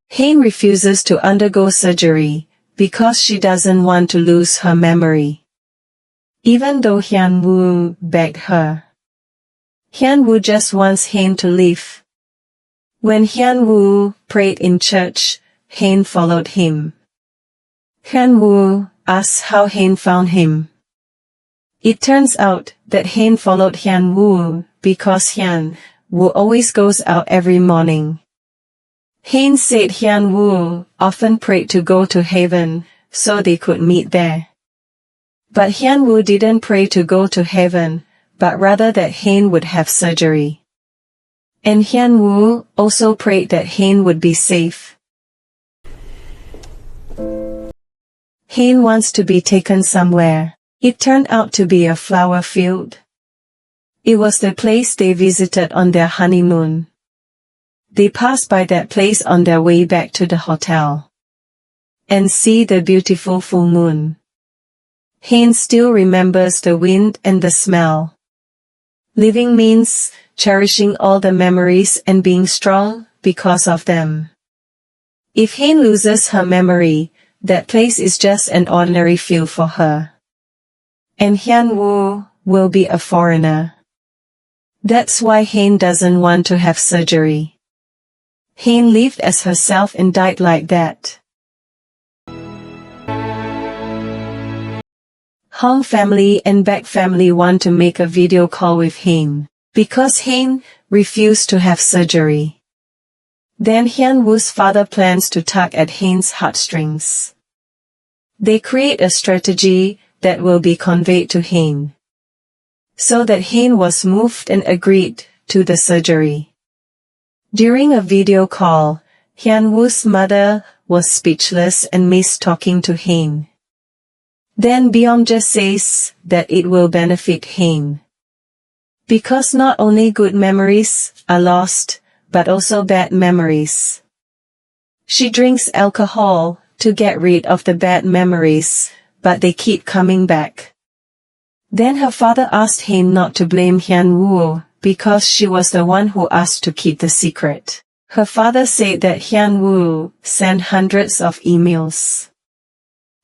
Hein refuses to undergo surgery because she doesn't want to lose her memory. Even though Hyun-woo begged her. Hyun-woo just wants Hein to leave. When Hyun-woo prayed in church, Hein followed him. Hyun-woo asks how Hein found him. It turns out that Hein followed Hyun-woo because Hyun-woo always goes out every morning. Hein said Hyun-woo often prayed to go to heaven, so they could meet there. But Hyun-woo didn't pray to go to heaven, but rather that Hein would have surgery. And Hyun-woo also prayed that Hein would be safe. Hein wants to be taken somewhere. It turned out to be a flower field. It was the place they visited on their honeymoon. They passed by that place on their way back to the hotel. And see the beautiful full moon. Hein still remembers the wind and the smell. Living means cherishing all the memories and being strong because of them. If Hein loses her memory, that place is just an ordinary field for her. And Hyun-woo will be a foreigner. That's why Hein doesn't want to have surgery. Hein lived as herself and died like that. Hong family and Baek family want to make a video call with Hein, because Hein refused to have surgery. Then Hyun-woo's father plans to tug at Hein's heartstrings. They create a strategy that will be conveyed to Hein, so that Hein was moved and agreed to the surgery. During a video call, Hyun-woo's mother was speechless and missed talking to Hein. Then Byung-jae says that it will benefit Hein. Because not only good memories are lost, but also bad memories. She drinks alcohol to get rid of the bad memories, but they keep coming back. Then her father asked Hein not to blame Hyun-woo, because she was the one who asked to keep the secret. Her father said that Hyun-woo sent hundreds of emails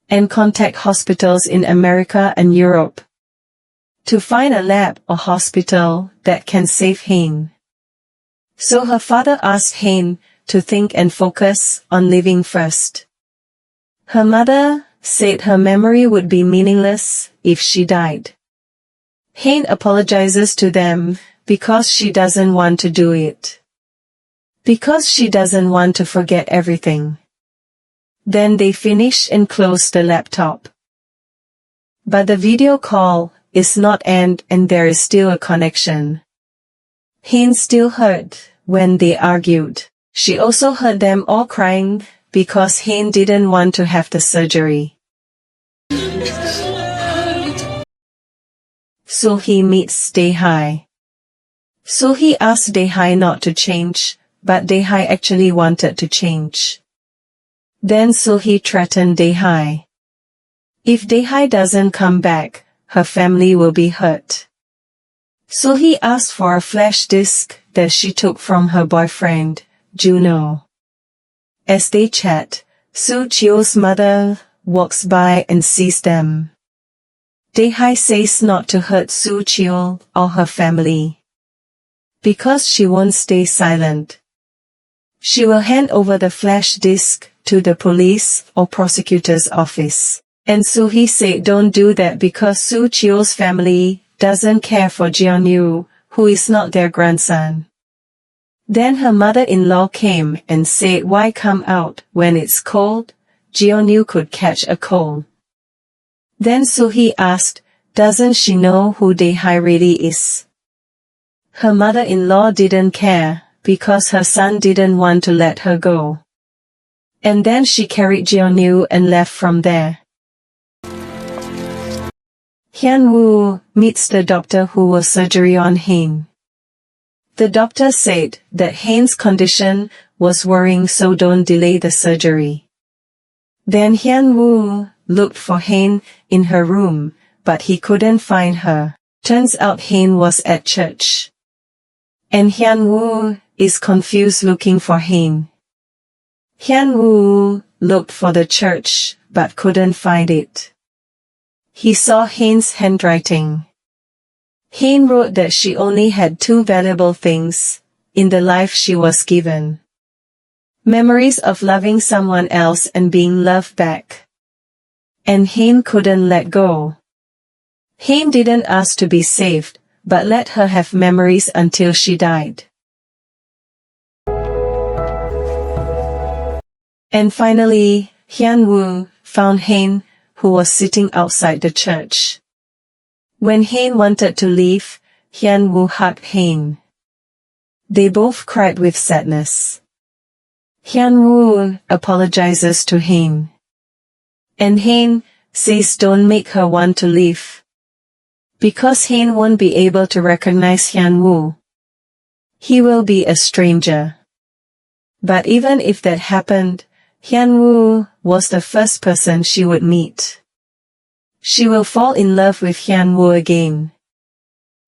and contact hospitals in America and Europe to find a lab or hospital that can save Hein. So her father asked Hein to think and focus on living first. Her mother said her memory would be meaningless if she died. Hein apologizes to them because she doesn't want to do it. Because she doesn't want to forget everything. Then they finish and close the laptop. But the video call is not end and there is still a connection. Hein still heard when they argued. She also heard them all crying because Hein didn't want to have the surgery. So he meets Dae-hye. So he asked Dae-hye not to change, but Dae-hye actually wanted to change. Then So he threatened Dae-hye. If Dae-hye doesn't come back, her family will be hurt. So he asked for a flash disk that she took from her boyfriend, Juno. As they chat, Soo Cheol's mother walks by and sees them. Dae-hye says not to hurt Soo Cheol or her family. Because she won't stay silent. She will hand over the flash disk to the police or prosecutor's office. And so he said don't do that because Soo Cheol's family doesn't care for Jeon-woo, who is not their grandson. Then her mother-in-law came and said why come out when it's cold? Jeon-woo could catch a cold. Then So he asked, doesn't she know who Dae-hye really is? Her mother-in-law didn't care, because her son didn't want to let her go. And then she carried Jeon-woo and left from there. Hyun-woo meets the doctor who will surgery on Hein. The doctor said that Hein's condition was worrying so don't delay the surgery. Then Hyun-woo looked for Hein in her room, but he couldn't find her. Turns out Hein was at church. And Hyun-woo is confused looking for Hein. Hyun-woo looked for the church, but couldn't find it. He saw Hein's handwriting. Hein wrote that she only had two valuable things in the life she was given. Memories of loving someone else and being loved back. And Hein couldn't let go. Hein didn't ask to be saved, but let her have memories until she died. And finally, Hyun-woo found Hein, who was sitting outside the church. When Hein wanted to leave, Hyun-woo hugged Hein. They both cried with sadness. Hyun-woo apologizes to Hein. And Hein says don't make her want to leave. Because Hein won't be able to recognize Hyun-woo. He will be a stranger. But even if that happened, Hyun-woo was the first person she would meet. She will fall in love with Hyun-woo again.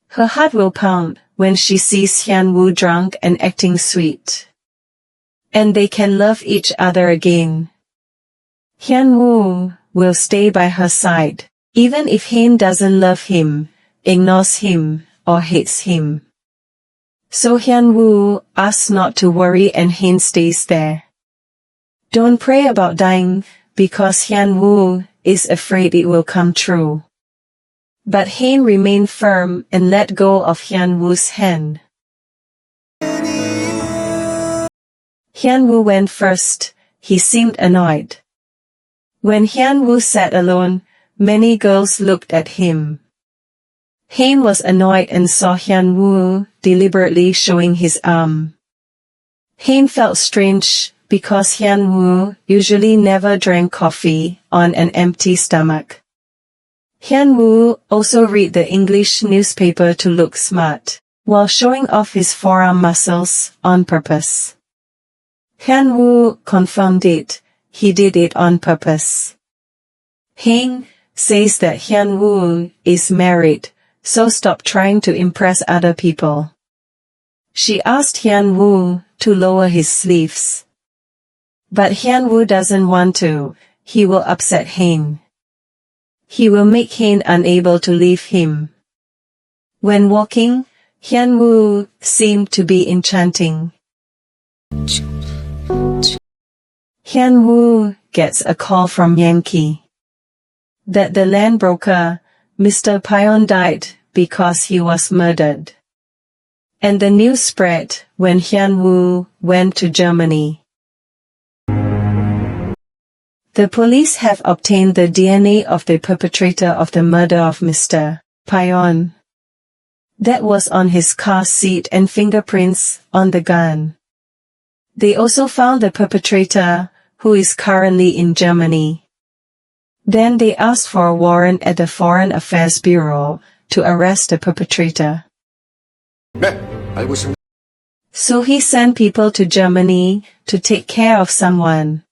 Her heart will pound when she sees Hyun-woo drunk and acting sweet. And they can love each other again. Hyun-woo will stay by her side, even if Hein doesn't love him, ignores him, or hates him. So Hyun-woo asks not to worry and Hein stays there. Don't pray about dying, because Hyun-woo is afraid it will come true. But Hein remained firm and let go of Hyun-woo's hand. Hyun-woo went first. He seemed annoyed. When Hyun-woo sat alone, many girls looked at him. Hein was annoyed and saw Hyun-woo deliberately showing his arm. Hein felt strange, because Hyun-woo usually never drank coffee on an empty stomach. Hyun-woo also read the English newspaper to look smart, while showing off his forearm muscles on purpose. Hyun-woo confirmed it, he did it on purpose. Hein says that Hyun-woo is married, so stop trying to impress other people. She asked Hyun-woo to lower his sleeves. But Hyun-woo doesn't want to, he will upset Hein. He will make Hein unable to leave him. When walking, Hyun-woo seemed to be enchanting. Hyun-woo gets a call from Yankee that the land broker, Mr. Pyeon, died because he was murdered. And the news spread when Hyun-woo went to Germany. The police have obtained the DNA of the perpetrator of the murder of Mr. Pyeon. That was on his car seat and fingerprints on the gun. They also found the perpetrator, who is currently in Germany. Then they asked for a warrant at the Foreign Affairs Bureau to arrest the perpetrator. So he sent people to Germany to take care of someone.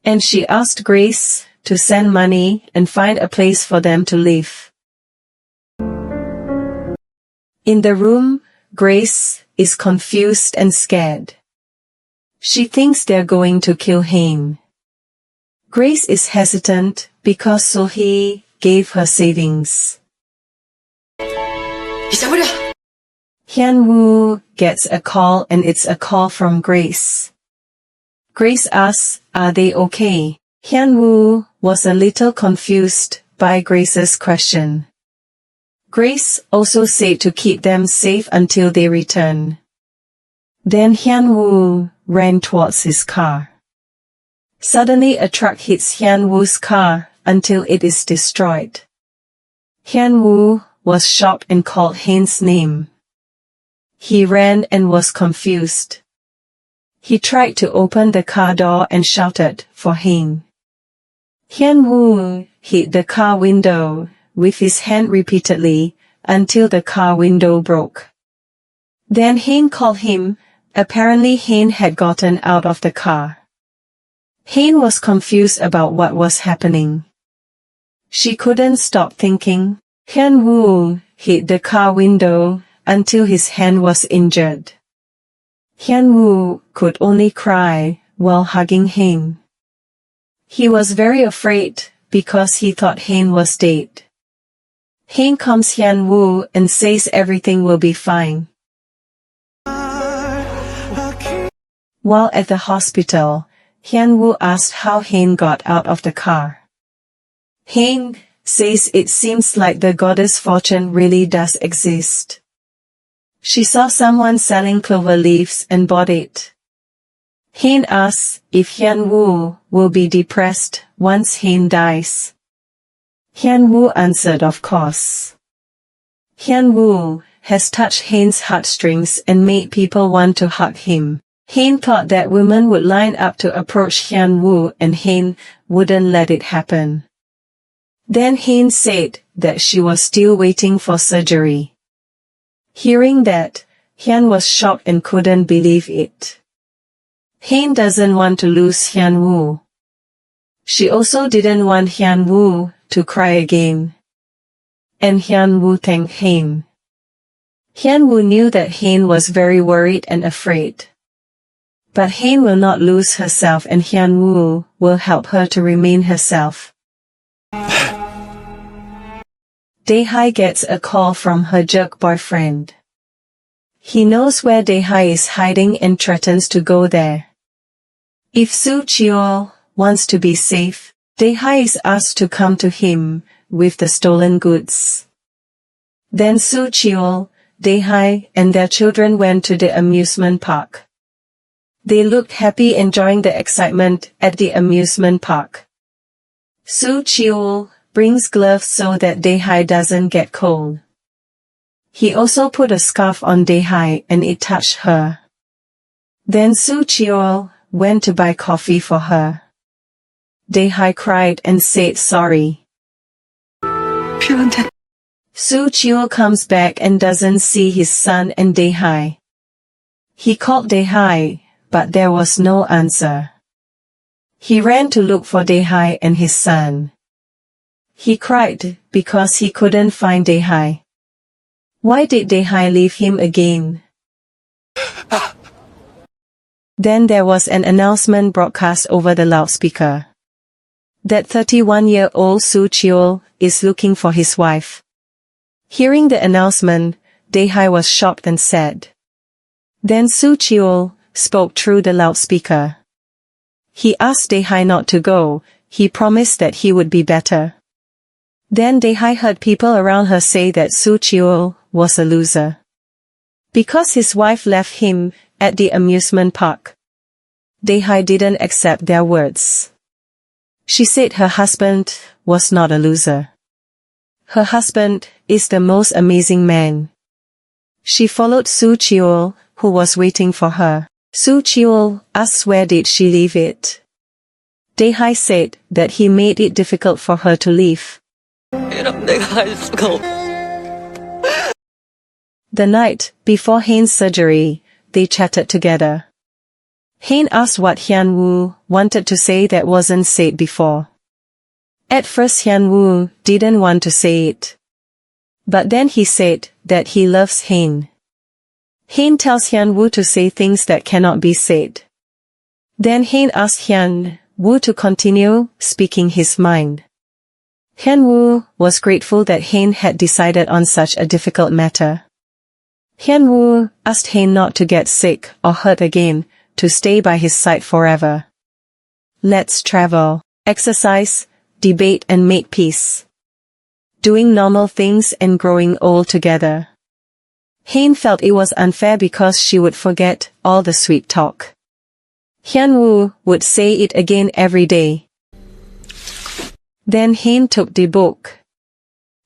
And she asked Grace to send money and find a place for them to live. In the room, Grace is confused and scared. She thinks they're going to kill Hein. Grace is hesitant because So-hee gave her savings. Hyun-woo gets a call and it's a call from Grace. Grace asks, are they okay? Hyun-woo was a little confused by Grace's question. Grace also said to keep them safe until they return. Then Hyun-woo ran towards his car. Suddenly a truck hits Hyun-woo's car until it is destroyed. Hyun-woo was shocked and called Hein's name. He ran and was confused. He tried to open the car door and shouted for Hein. Hyun-woo hit the car window with his hand repeatedly until the car window broke. Then Hein called him. Apparently Hein had gotten out of the car. Hein was confused about what was happening. She couldn't stop thinking, Hyun-woo hit the car window until his hand was injured. Hyun-woo could only cry while hugging Hae. He was very afraid because he thought Hae was dead. Hae calms Hyun-woo and says everything will be fine. While at the hospital, Hyun-woo asked how Hae got out of the car. Hae says it seems like the goddess fortune really does exist. She saw someone selling clover leaves and bought it. Hae asks if Hyun-woo will be depressed once Hae dies. Hyun-woo answered of course. Hyun-woo has touched Hae's heartstrings and made people want to hug him. Hae thought that women would line up to approach Hyun-woo and Hae wouldn't let it happen. Then Hae said that she was still waiting for surgery. Hearing that, Hyun was shocked and couldn't believe it. Hae doesn't want to lose Hyun-woo. She also didn't want Hyun-woo to cry again. And Hyun-woo thanked Hae. Hyun-woo knew that Hae was very worried and afraid. But Hae will not lose herself and Hyun-woo will help her to remain herself. Dae-hae gets a call from her jerk boyfriend. He knows where Dae-hae is hiding and threatens to go there. If Soo Cheol wants to be safe, Dae-hae is asked to come to him with the stolen goods. Then Soo Cheol, Dae-hae, and their children went to the amusement park. They looked happy enjoying the excitement at the amusement park. Soo Cheol brings gloves so that Dae-hae doesn't get cold. He also put a scarf on Dae-hae and it touched her. Then Soo Cheol went to buy coffee for her. Dae-hae cried and said sorry. Soo Cheol comes back and doesn't see his son and Dae-hae. He called Dae-hae, but there was no answer. He ran to look for Dae-hae and his son. He cried because he couldn't find Dae-hae. Why did Dae-hae leave him again? Then there was an announcement broadcast over the loudspeaker. That 31-year-old Soo Cheol is looking for his wife. Hearing the announcement, Dae-hae was shocked and sad. Then Soo Cheol spoke through the loudspeaker. He asked Dae-hae not to go, he promised that he would be better. Then Dae-hae heard people around her say that Soo Cheol was a loser. Because his wife left him at the amusement park. Dae-hae didn't accept their words. She said her husband was not a loser. Her husband is the most amazing man. She followed Soo Cheol, who was waiting for her. Soo Cheol asked where did she leave it. Dae-hae said that he made it difficult for her to leave. The night before Hae's surgery, they chatted together. Hae asked what Hyun-woo wanted to say that wasn't said before. At first Hyun-woo didn't want to say it. But then he said that he loves Hae. Hae tells Hyun-woo to say things that cannot be said. Then Hae asked Hyun-woo to continue speaking his mind. Hyun-woo was grateful that Hae had decided on such a difficult matter. Hyun-woo asked Hae not to get sick or hurt again, to stay by his side forever. Let's travel, exercise, debate and make peace. Doing normal things and growing old together. Hae felt it was unfair because she would forget all the sweet talk. Hyun-woo would say it again every day. Then Hae took the book.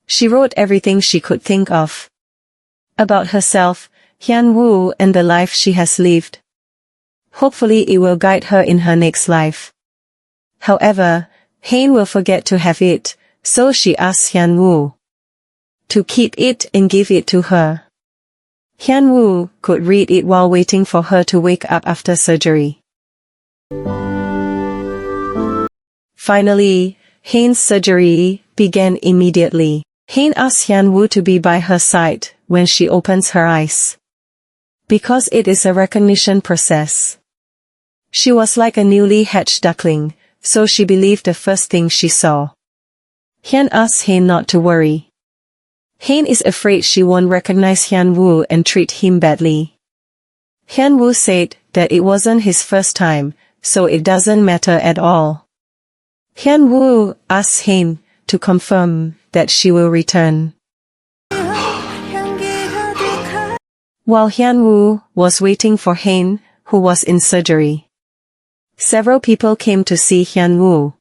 She wrote everything she could think of. About herself, Hyun-woo and the life she has lived. Hopefully it will guide her in her next life. However, Hae will forget to have it, so she asks Hyun-woo to keep it and give it to her. Hyun-woo could read it while waiting for her to wake up after surgery. Finally, Hae's surgery began immediately. Hein asks Hyun-woo to be by her side when she opens her eyes, because it is a recognition process. She was like a newly hatched duckling, so she believed the first thing she saw. Hyun asks Hein not to worry. Hein is afraid she won't recognize Hyun-woo and treat him badly. Hyun-woo said that it wasn't his first time, so it doesn't matter at all. Hyun-woo asks Hein to confirm that she will return. While Hyun-woo was waiting for Hein, who was in surgery, several people came to see Hyun-woo.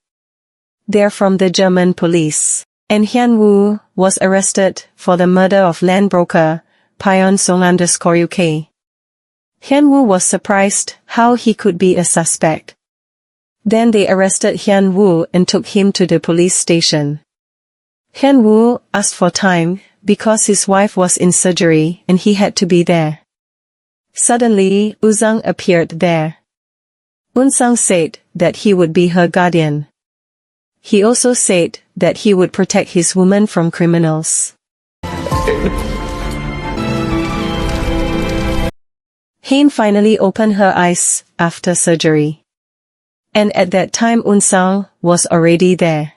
They're from the German police, and Hyun-woo was arrested for the murder of land broker Pyeon Song_UK. Hyun-woo was surprised how he could be a suspect. Then they arrested Hyun-woo and took him to the police station. Hyun-woo asked for time because his wife was in surgery and he had to be there. Suddenly, Woo-sung appeared there. Woo-sung said that he would be her guardian. He also said that he would protect his woman from criminals. Hein finally opened her eyes after surgery. And at that time Woo-sung was already there.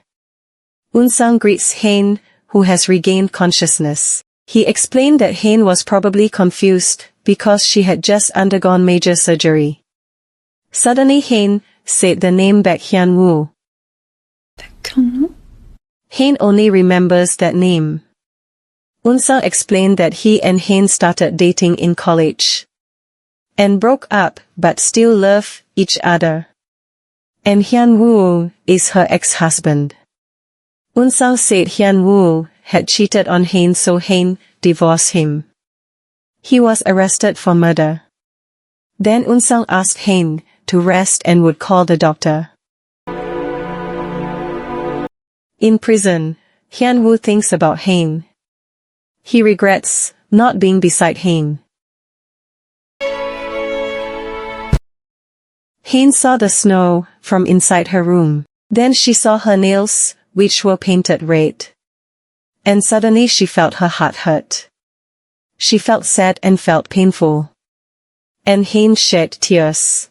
Woo-sung greets Hein, who has regained consciousness. He explained that Hein was probably confused because she had just undergone major surgery. Suddenly Hein said the name back Hyun-woo. Hein only remembers that name. Woo-sung explained that he and Hein started dating in college and broke up but still love each other. And Hyun-woo is her ex-husband. Woo-sung said Hyun-woo had cheated on Hein, so Hein divorced him. He was arrested for murder. Then Woo-sung asked Hein to rest and would call the doctor. In prison, Hyun-woo thinks about Hein. He regrets not being beside Hein. Hein saw the snow from inside her room. Then she saw her nails, which were painted red. And suddenly she felt her heart hurt. She felt sad and felt painful. And Hein shed tears.